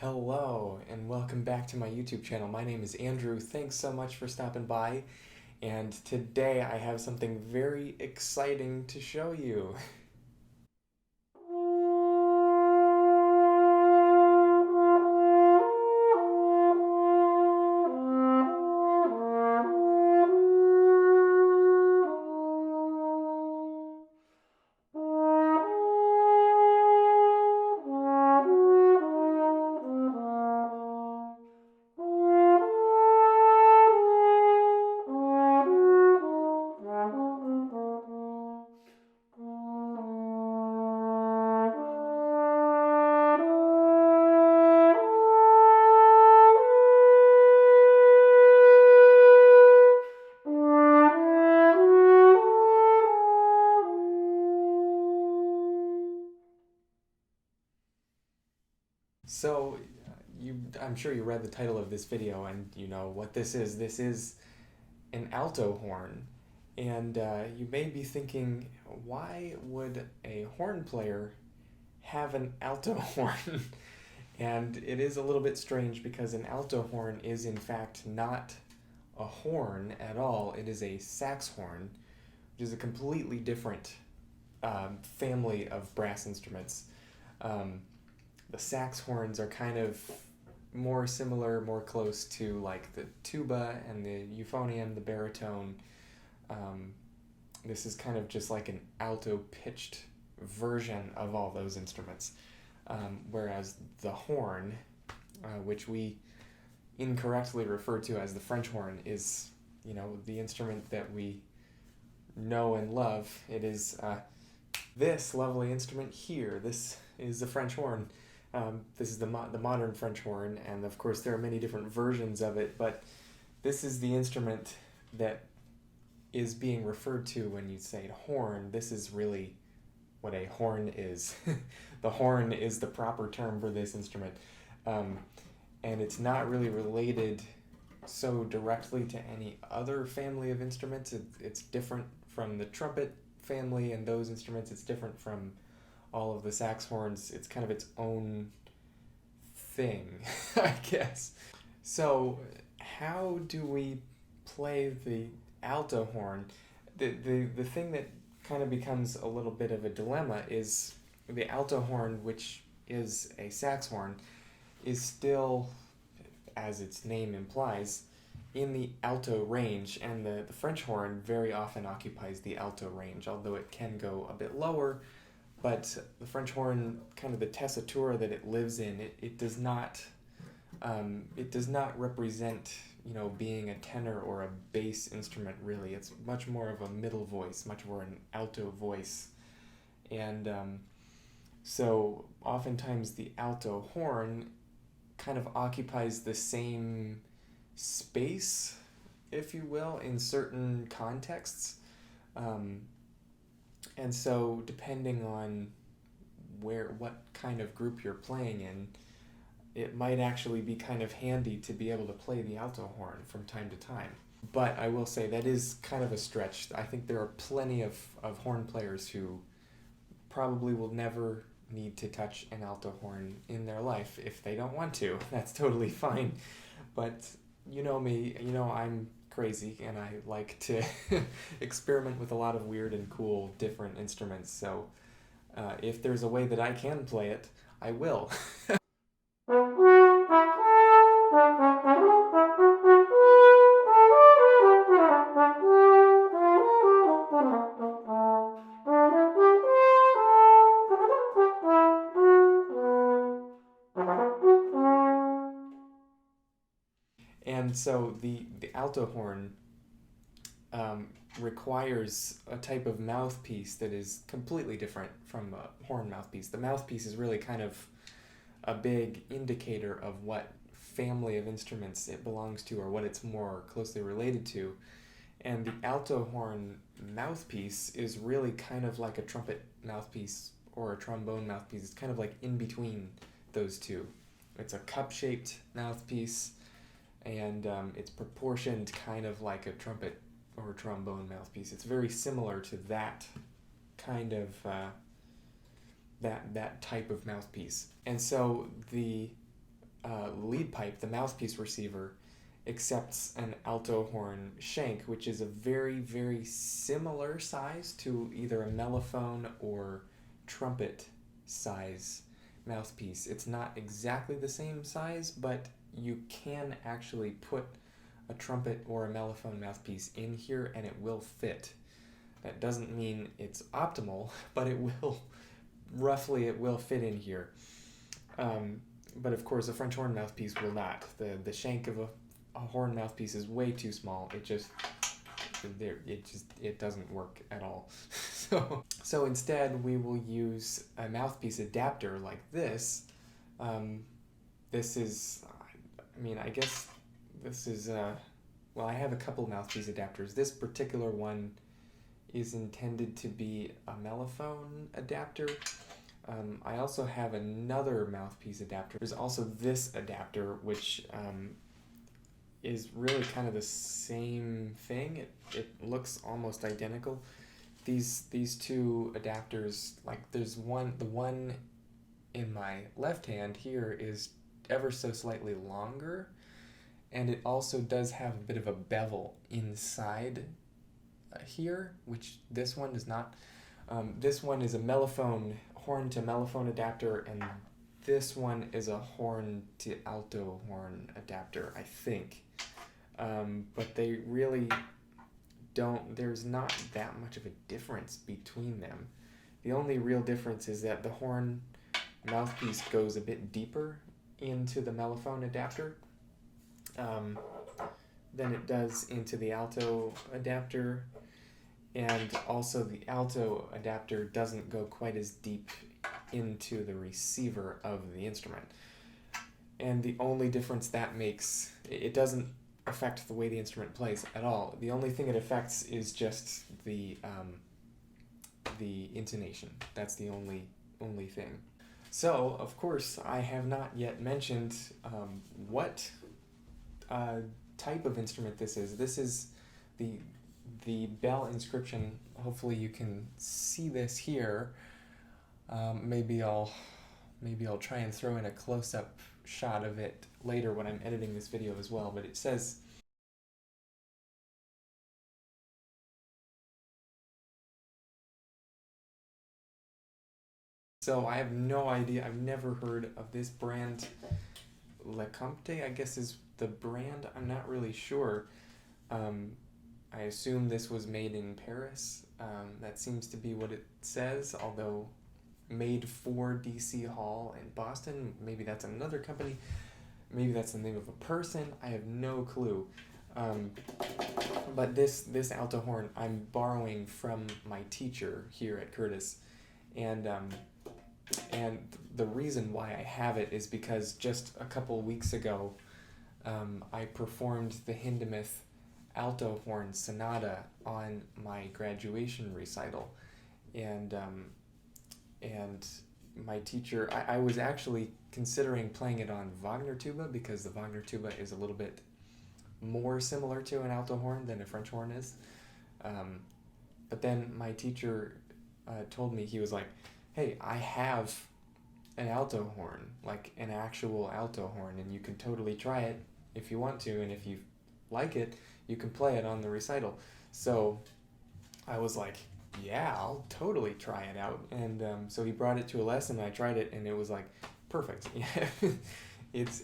Hello, and welcome back to my YouTube channel. My name is Andrew. Thanks so much for stopping by. And today I have something very exciting to show you. So, I'm sure you read the title of this video and you know what this is. This is an alto horn. And you may be thinking, why would a horn player have an alto horn? And it is a little bit strange because an alto horn is in fact not a horn at all. It is a saxhorn, which is a completely different family of brass instruments. The saxhorns are kind of more similar, more close to like the tuba and the euphonium, the baritone. This is kind of just like an alto-pitched version of all those instruments. Whereas the horn, which we incorrectly refer to as the French horn, is, the instrument that we know and love. It is this lovely instrument here. This is the French horn. This is the modern French horn, and of course there are many different versions of it, but this is the instrument that is being referred to when you say horn. This is really what a horn is. The horn is the proper term for this instrument, and it's not really related so directly to any other family of instruments. It's different from the trumpet family and those instruments. It's different from all of the saxhorns. It's kind of its own thing, I guess. So how do we play the alto horn? The thing that kind of becomes a little bit of a dilemma is the alto horn, which is a saxhorn, is still, as its name implies, in the alto range, and the French horn very often occupies the alto range, although it can go a bit lower. But the French horn, kind of the tessitura that it lives in, it does not represent, being a tenor or a bass instrument, really. It's much more of a middle voice, much more an alto voice. And so oftentimes the alto horn kind of occupies the same space, if you will, in certain contexts. And so depending on what kind of group you're playing in, it might actually be kind of handy to be able to play the alto horn from time to time. But I will say that is kind of a stretch. I think there are plenty of horn players who probably will never need to touch an alto horn in their life if they don't want to. That's totally fine. But you know me, I'm crazy and I like to experiment with a lot of weird and cool different instruments. So if there's a way that I can play it, I will. And so the alto horn requires a type of mouthpiece that is completely different from a horn mouthpiece. The mouthpiece is really kind of a big indicator of what family of instruments it belongs to or what it's more closely related to. And the alto horn mouthpiece is really kind of like a trumpet mouthpiece or a trombone mouthpiece. It's kind of like in between those two. It's a cup-shaped mouthpiece, and it's proportioned kind of like a trumpet or trombone mouthpiece. It's very similar to that kind of that type of mouthpiece. And so the lead pipe, the mouthpiece receiver, accepts an alto horn shank, which is a very, very similar size to either a mellophone or trumpet size mouthpiece. It's not exactly the same size, but you can actually put a trumpet or a mellophone mouthpiece in here and it will fit. That doesn't mean it's optimal, but it will, roughly it will fit in here. But of course a French horn mouthpiece will not. The shank of a horn mouthpiece is way too small. It doesn't work at all. So instead we will use a mouthpiece adapter like this. This is, I guess this is, well, I have a couple mouthpiece adapters. This particular one is intended to be a mellophone adapter. I also have another mouthpiece adapter. There's also this adapter, which is really kind of the same thing. It looks almost identical. These two adapters, like the one in my left hand here is ever so slightly longer, and it also does have a bit of a bevel inside here, which this one does not. This one is a mellophone, horn to mellophone adapter, and this one is a horn to alto horn adapter, I think. But they really don't, there's not that much of a difference between them. The only real difference is that the horn mouthpiece goes a bit deeper into the mellophone adapter than it does into the alto adapter, and also the alto adapter doesn't go quite as deep into the receiver of the instrument. And the only difference that makes, it doesn't affect the way the instrument plays at all. The only thing it affects is just the intonation. That's the only thing. So, of course, I have not yet mentioned what type of instrument this is. This is the bell inscription. Hopefully you can see this here. Maybe I'll try and throw in a close-up shot of it later when I'm editing this video as well, but it says, so I have no idea, I've never heard of this brand. Lecomte, I guess, is the brand. I'm not really sure. I assume this was made in Paris. That seems to be what it says, although made for DC Hall in Boston. Maybe that's another company. Maybe that's the name of a person. I have no clue. But this alto horn I'm borrowing from my teacher here at Curtis, and the reason why I have it is because just a couple weeks ago I performed the Hindemith Alto Horn Sonata on my graduation recital, and my teacher, I was actually considering playing it on Wagner tuba because the Wagner tuba is a little bit more similar to an alto horn than a French horn is. But then my teacher told me, he was like, hey, I have an alto horn, like an actual alto horn, and you can totally try it if you want to, and if you like it, you can play it on the recital. So I was like, yeah, I'll totally try it out. And so he brought it to a lesson, and I tried it, and it was like perfect.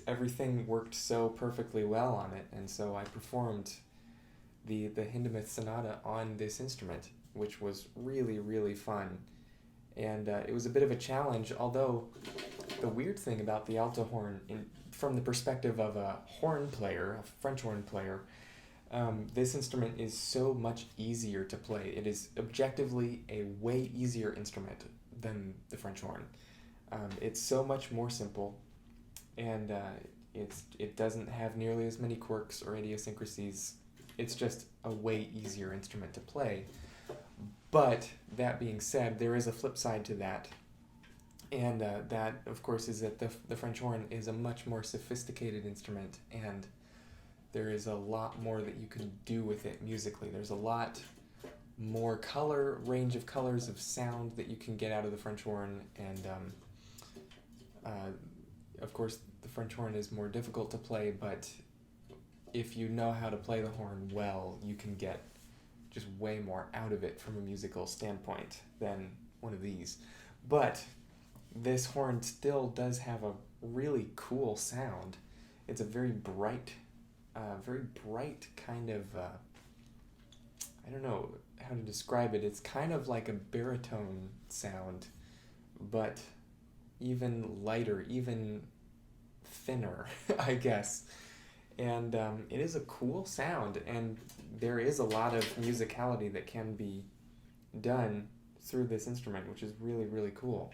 Everything worked so perfectly well on it, and so I performed the Hindemith Sonata on this instrument, which was really, really fun. And it was a bit of a challenge, although the weird thing about the alto horn, from the perspective of a horn player, a French horn player, this instrument is so much easier to play. It is objectively a way easier instrument than the French horn. It's so much more simple, and it doesn't have nearly as many quirks or idiosyncrasies. It's just a way easier instrument to play. But that being said, there is a flip side to that, and that, of course, is that the French horn is a much more sophisticated instrument, and there is a lot more that you can do with it musically. There's a lot more range of colors of sound that you can get out of the French horn, and of course, the French horn is more difficult to play, but if you know how to play the horn well, you can get just way more out of it from a musical standpoint than one of these. But this horn still does have a really cool sound. It's a very bright kind of, I don't know how to describe it. It's kind of like a baritone sound, but even lighter, even thinner, I guess. And it is a cool sound, and there is a lot of musicality that can be done through this instrument, which is really, really cool.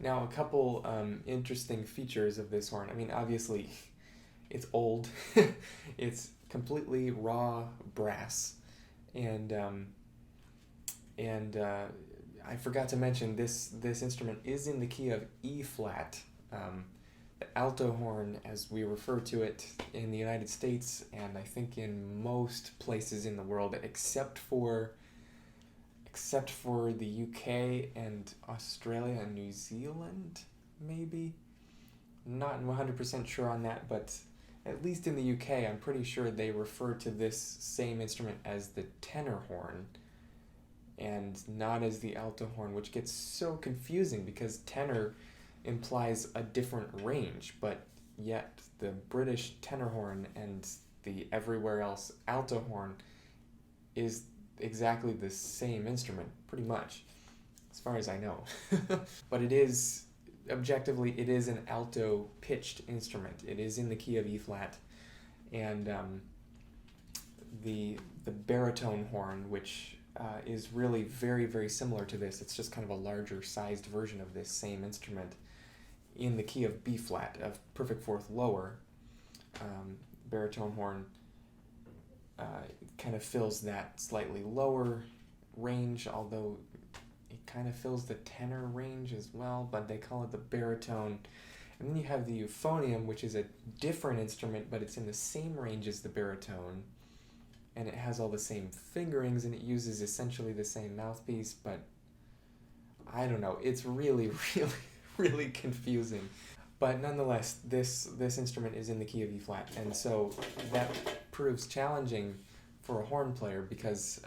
Now, a couple interesting features of this horn. I mean, obviously, it's old. It's completely raw brass, and I forgot to mention this instrument is in the key of E flat. The alto horn, as we refer to it in the United States, and I think in most places in the world, except for the UK and Australia and New Zealand, maybe. I'm not 100% sure on that, but at least in the UK, I'm pretty sure they refer to this same instrument as the tenor horn and not as the alto horn, which gets so confusing because tenor implies a different range, but yet the British tenor horn and the everywhere else alto horn is exactly the same instrument, pretty much, as far as I know. But it is, objectively, it is an alto pitched instrument. It is in the key of E flat, and the baritone horn, which is really very, very similar to this. It's just kind of a larger sized version of this same instrument in the key of B flat, of perfect fourth lower. Baritone horn kind of fills that slightly lower range, although it kind of fills the tenor range as well, but they call it the baritone. And then you have the euphonium, which is a different instrument, but it's in the same range as the baritone, and it has all the same fingerings, and it uses essentially the same mouthpiece, but I don't know, it's really, really, really confusing. But nonetheless, this instrument is in the key of E flat, and so that proves challenging for a horn player because,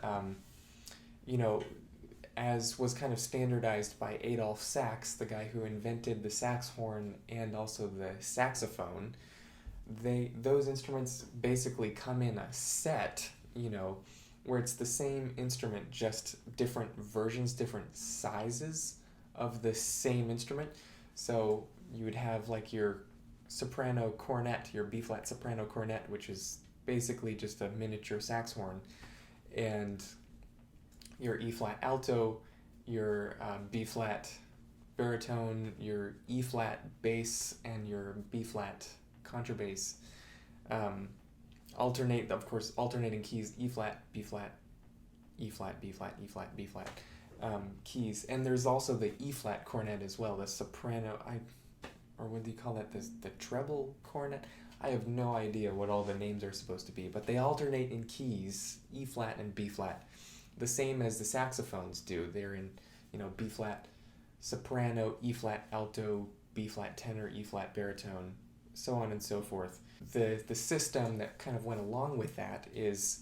as was kind of standardized by Adolph Sax, the guy who invented the saxhorn and also the saxophone, those instruments basically come in a set, where it's the same instrument, just different versions, different sizes of the same instrument. So you would have like your soprano cornet, your B-flat soprano cornet, which is basically just a miniature saxhorn, and your E-flat alto, your B-flat baritone, your E-flat bass, and your B-flat contrabass. Alternating keys, E-flat, B-flat, E-flat, B-flat, E-flat, B-flat keys. And there's also the E-flat cornet as well, the soprano, or what do you call that, the treble cornet? I have no idea what all the names are supposed to be, but they alternate in keys, E-flat and B-flat, the same as the saxophones do. They're in, B-flat soprano, E-flat alto, B-flat tenor, E-flat baritone, so on and so forth. The system that kind of went along with that is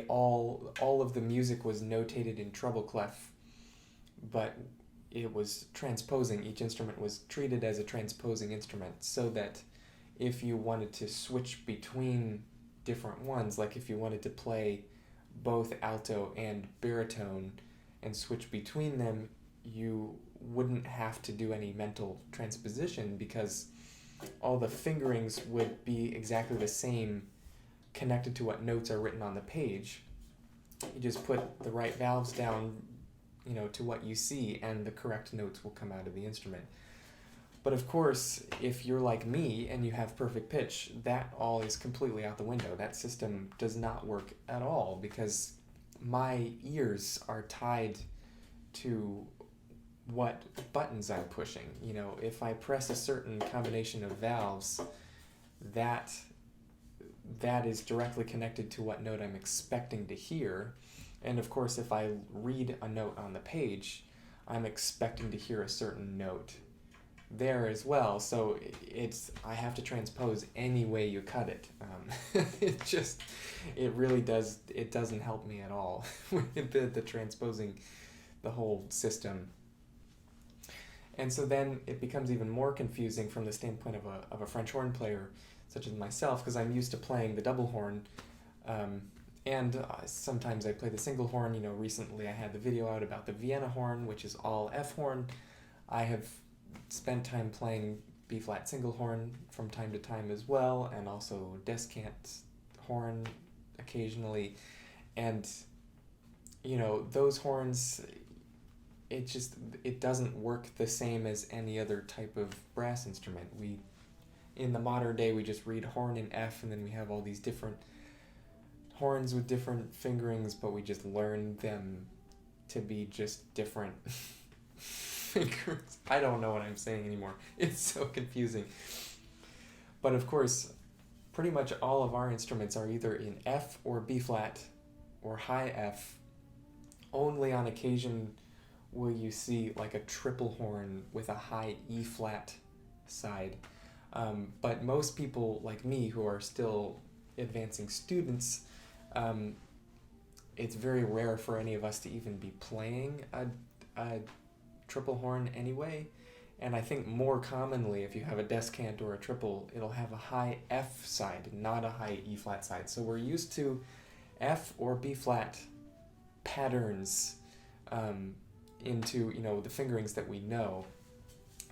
all of the music was notated in treble clef, but it was transposing. Each instrument was treated as a transposing instrument, so that if you wanted to switch between different ones, like if you wanted to play both alto and baritone and switch between them, you wouldn't have to do any mental transposition because all the fingerings would be exactly the same, connected to what notes are written on the page. You just put the right valves down, to what you see, and the correct notes will come out of the instrument. But of course, if you're like me and you have perfect pitch, that all is completely out the window. That system does not work at all because my ears are tied to what buttons I'm pushing. If I press a certain combination of valves, that is directly connected to what note I'm expecting to hear. And of course, if I read a note on the page, I'm expecting to hear a certain note there as well. So I have to transpose any way you cut it. It really does, it doesn't help me at all with the transposing the whole system. And so then it becomes even more confusing from the standpoint of a French horn player such as myself, because I'm used to playing the double horn, and sometimes I play the single horn. Recently I had the video out about the Vienna horn, which is all F horn. I have spent time playing B-flat single horn from time to time as well, and also descant horn occasionally. And those horns, it doesn't work the same as any other type of brass instrument. In the modern day, we just read horn in F, and then we have all these different horns with different fingerings, but we just learn them to be just different fingerings. I don't know what I'm saying anymore. It's so confusing. But of course, pretty much all of our instruments are either in F or B flat or high F. Only on occasion will you see like a triple horn with a high E flat side. But most people like me who are still advancing students, it's very rare for any of us to even be playing a triple horn anyway. And I think more commonly, if you have a descant or a triple, it'll have a high F side, not a high E flat side. So we're used to F or B flat patterns into the fingerings that we know.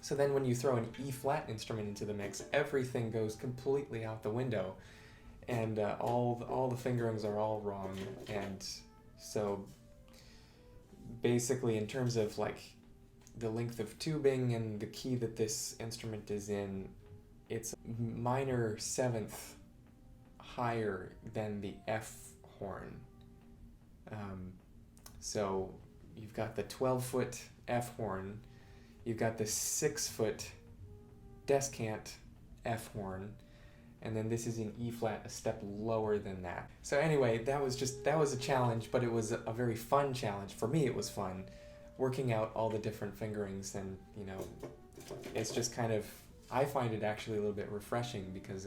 So then when you throw an E flat instrument into the mix, everything goes completely out the window, and all the fingerings are all wrong. And so basically, in terms of like the length of tubing and the key that this instrument is in, it's minor seventh higher than the F horn. So you've got the 12-foot F horn, you've got the 6-foot descant F horn, and then this is in E flat, a step lower than that. So anyway, that was a challenge, but it was a very fun challenge. For me, it was fun working out all the different fingerings, and it's just kind of, I find it actually a little bit refreshing, because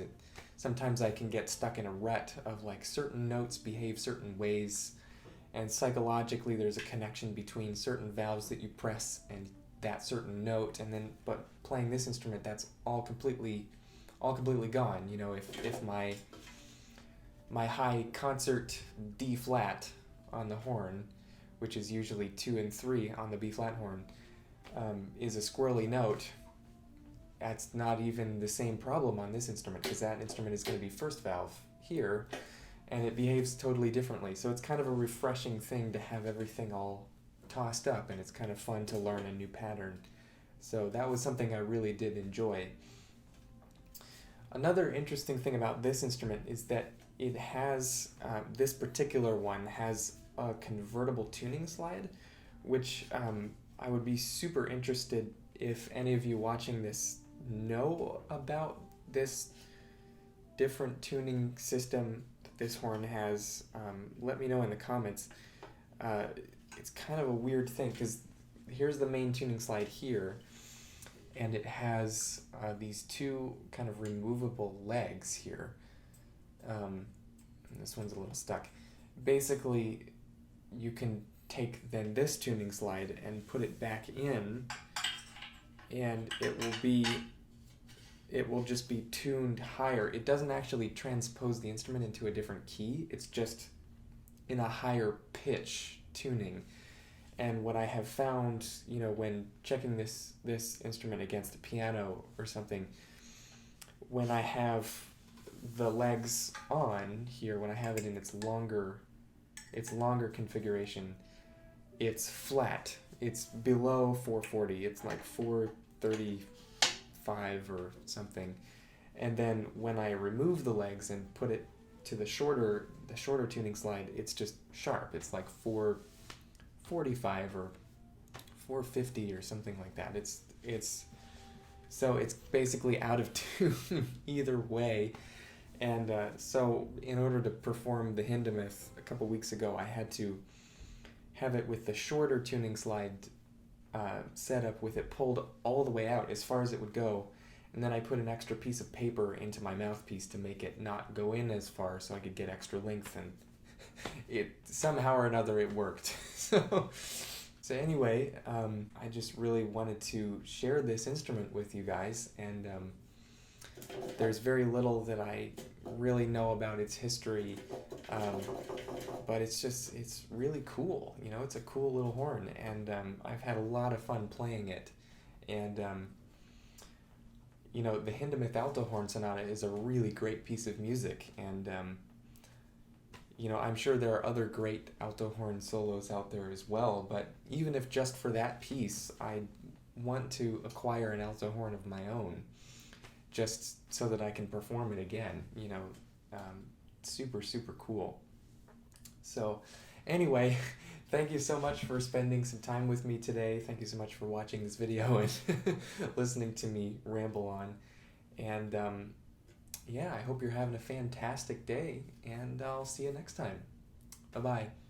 sometimes I can get stuck in a rut of like certain notes behave certain ways, and psychologically there's a connection between certain valves that you press and that certain note, and then but playing this instrument, that's all completely gone. If my high concert D flat on the horn, which is usually 2 and 3 on the B flat horn, is a squirrely note, that's not even the same problem on this instrument, because that instrument is going to be first valve here, and it behaves totally differently. So it's kind of a refreshing thing to have everything all tossed up, and it's kind of fun to learn a new pattern. So that was something I really did enjoy. Another interesting thing about this instrument is that it has, this particular one has a convertible tuning slide, which I would be super interested if any of you watching this know about this different tuning system that this horn has. Let me know in the comments. It's kind of a weird thing, because here's the main tuning slide here, and it has these two kind of removable legs here. This one's a little stuck. Basically, you can take then this tuning slide and put it back in, and it will just be tuned higher. It doesn't actually transpose the instrument into a different key. It's just in a higher pitch tuning. And what I have found, when checking this instrument against a piano or something, when I have the legs on here, when I have it in its longer configuration, it's flat. It's below 440. It's like 435 or something. And then when I remove the legs and put it to the shorter tuning slide, it's just sharp. It's like 445 or 450 or something like that. So it's basically out of tune either way. And so in order to perform the Hindemith a couple weeks ago, I had to have it with the shorter tuning slide set up, with it pulled all the way out as far as it would go. And then I put an extra piece of paper into my mouthpiece to make it not go in as far, so I could get extra length, and it somehow or another it worked. So anyway, I just really wanted to share this instrument with you guys, and there's very little that I really know about its history, but it's really cool. It's a cool little horn, and I've had a lot of fun playing it. And the Hindemith Alto Horn Sonata is a really great piece of music, and I'm sure there are other great alto horn solos out there as well, but even if just for that piece, I want to acquire an alto horn of my own, just so that I can perform it again. Super, super cool. So anyway, thank you so much for spending some time with me today. Thank you so much for watching this video and listening to me ramble on. And I hope you're having a fantastic day, and I'll see you next time. Bye-bye.